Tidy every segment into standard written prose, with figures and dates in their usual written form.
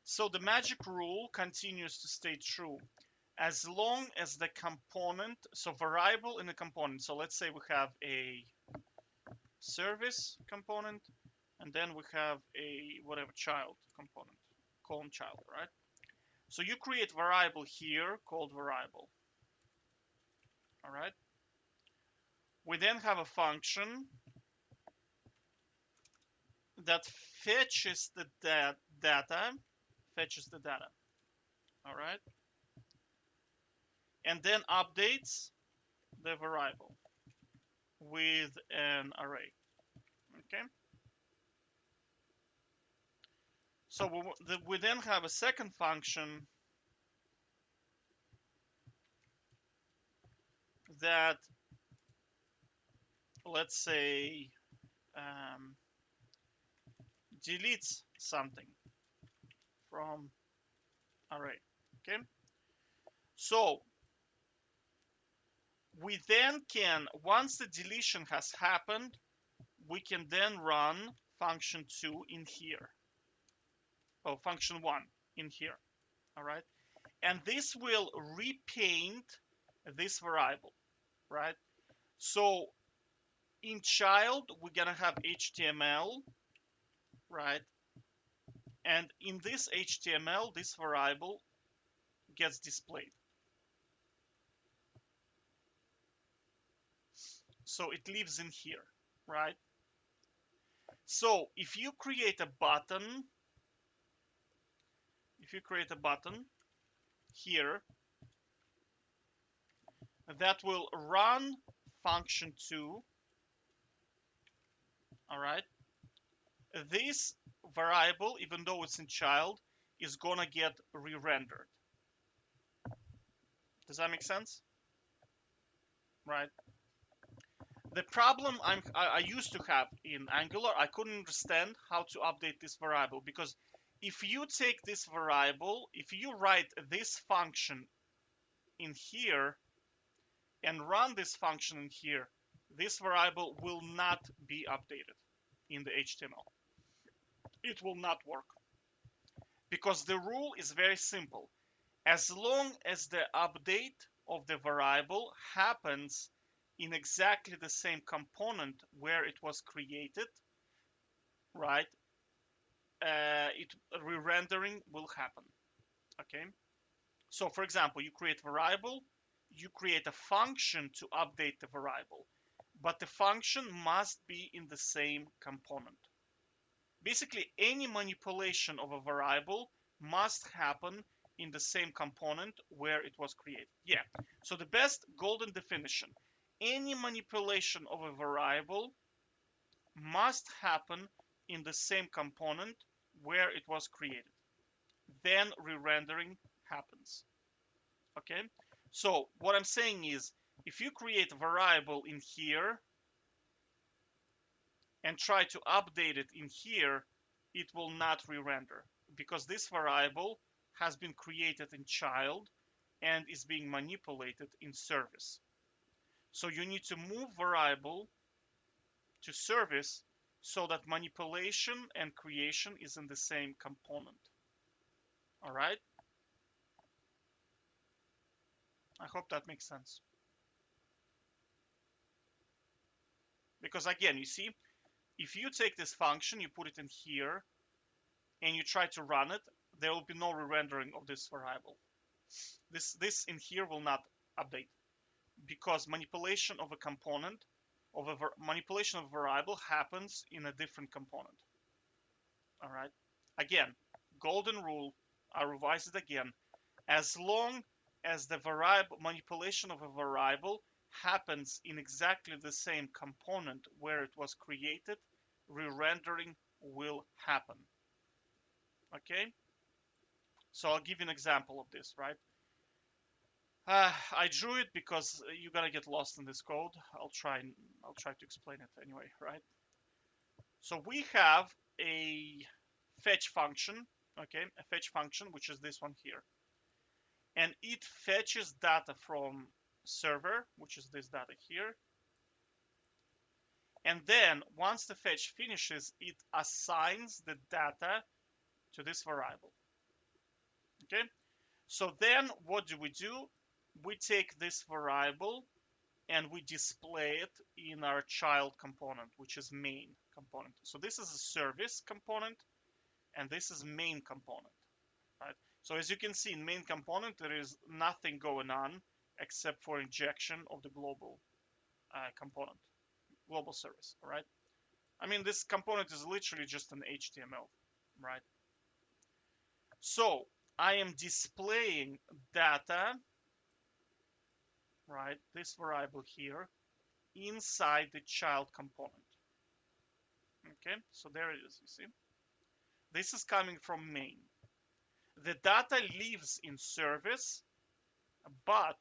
So the magic rule continues to stay true as long as the component, so variable in a component. So let's say we have a service component, and then we have a whatever child component, colon child, right? So you create variable here called variable, all right? We then have a function that fetches the data, all right? And then updates the variable with an array, okay? So we then have a second function that, let's say, um, deletes something from array, okay? So we then can, once the deletion has happened, we can then run function2 in here, or function1 in here, all right? And this will repaint this variable, right? So in child, we're gonna have HTML, right? And in this HTML, this variable gets displayed. So it lives in here, right? So if you create a button, here that will run function2, all right, this variable, even though it's in child, is gonna get re-rendered. Does that make sense? Right? The problem I used to have in Angular, I couldn't understand how to update this variable, because if you take this variable, if you write this function in here and run this function in here, this variable will not be updated in the HTML. It will not work, because the rule is very simple. As long as the update of the variable happens in exactly the same component where it was created, right, re-rendering will happen, okay? So for example, you create variable, you create a function to update the variable, but the function must be in the same component. Basically, any manipulation of a variable must happen in the same component where it was created. Yeah, so the best golden definition: any manipulation of a variable must happen in the same component where it was created. Then re-rendering happens. Okay, so what I'm saying is, if you create a variable in here and try to update it in here, it will not re-render, because this variable has been created in child and is being manipulated in service. So you need to move variable to service so that manipulation and creation is in the same component. All right? I hope that makes sense. Because again, you see, if you take this function, you put it in here, and you try to run it, there will be no re-rendering of this variable. This in here will not update, because manipulation of a component, manipulation of a variable happens in a different component. All right. Again, golden rule. I'll revise it again. As long as the variable manipulation of a variable happens in exactly the same component where it was created, re-rendering will happen. Okay. So I'll give you an example of this, right? I drew it because you're gonna get lost in this code. I'll try to explain it anyway, right? So we have a fetch function, okay, a fetch function, which is this one here, and it fetches data from server, which is this data here, and then once the fetch finishes, it assigns the data to this variable. Okay, so then what do? We take this variable and we display it in our child component, which is main component. So this is a service component and this is main component, right? So as you can see in main component, there is nothing going on except for injection of the global component, global service, all right? I mean, this component is literally just an HTML, right? So I am displaying data, right? This variable here inside the child component. Okay, so there it is, you see. This is coming from main. The data lives in service, but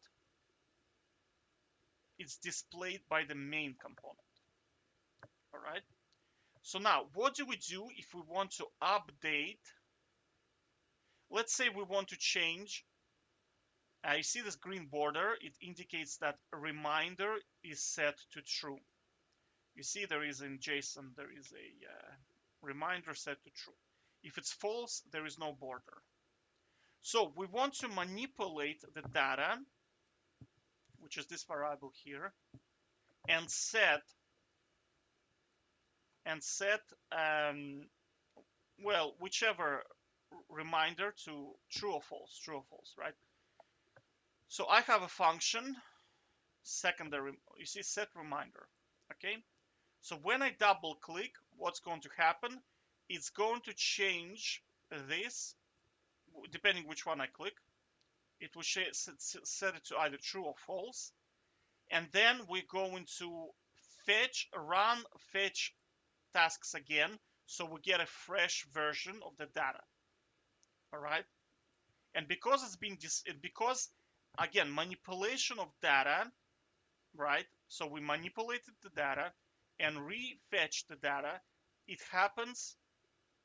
it's displayed by the main component. All right. So now, what do we do if we want to update? Let's say we want to change. You see this green border? It indicates that a reminder is set to true. You see there is in JSON, there is a reminder set to true. If it's false, there is no border. So we want to manipulate the data, which is this variable here, and set well, whichever reminder to true or false, right? So I have a function secondary, you see, set reminder. Okay, so when I double click, what's going to happen? It's going to change this depending which one I click. It will set it to either true or false, and then we're going to run fetch tasks again, so we get a fresh version of the data. All right, and because it's been because again manipulation of data, right? So we manipulated the data and refetch the data. It happens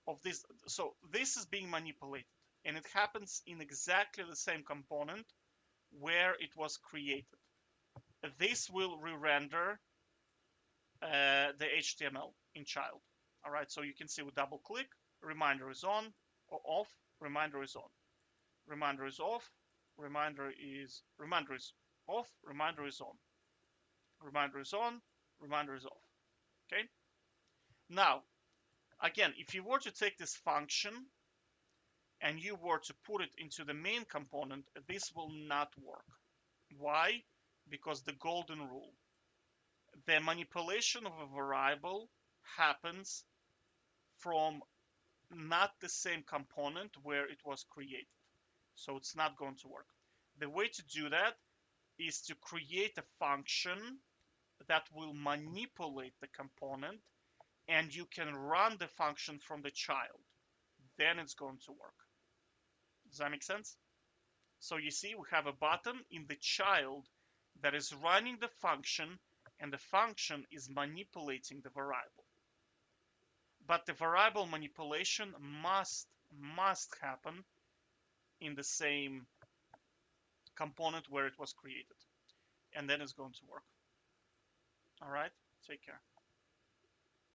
of this. So this is being manipulated, and it happens in exactly the same component where it was created. This will re-render the HTML in child. All right, so you can see with double click, reminder is on or off, reminder is on, reminder is off, reminder is off, reminder is on, reminder is on, reminder is off. Okay. Now, again, if you were to take this function and you were to put it into the main component, this will not work. Why? Because the golden rule. The manipulation of a variable happens from not the same component where it was created. So it's not going to work. The way to do that is to create a function that will manipulate the component, and you can run the function from the child. Then it's going to work. Does that make sense? So you see, we have a button in the child that is running the function, and the function is manipulating the variable. But the variable manipulation must happen in the same component where it was created, and then it's going to work. All right, take care.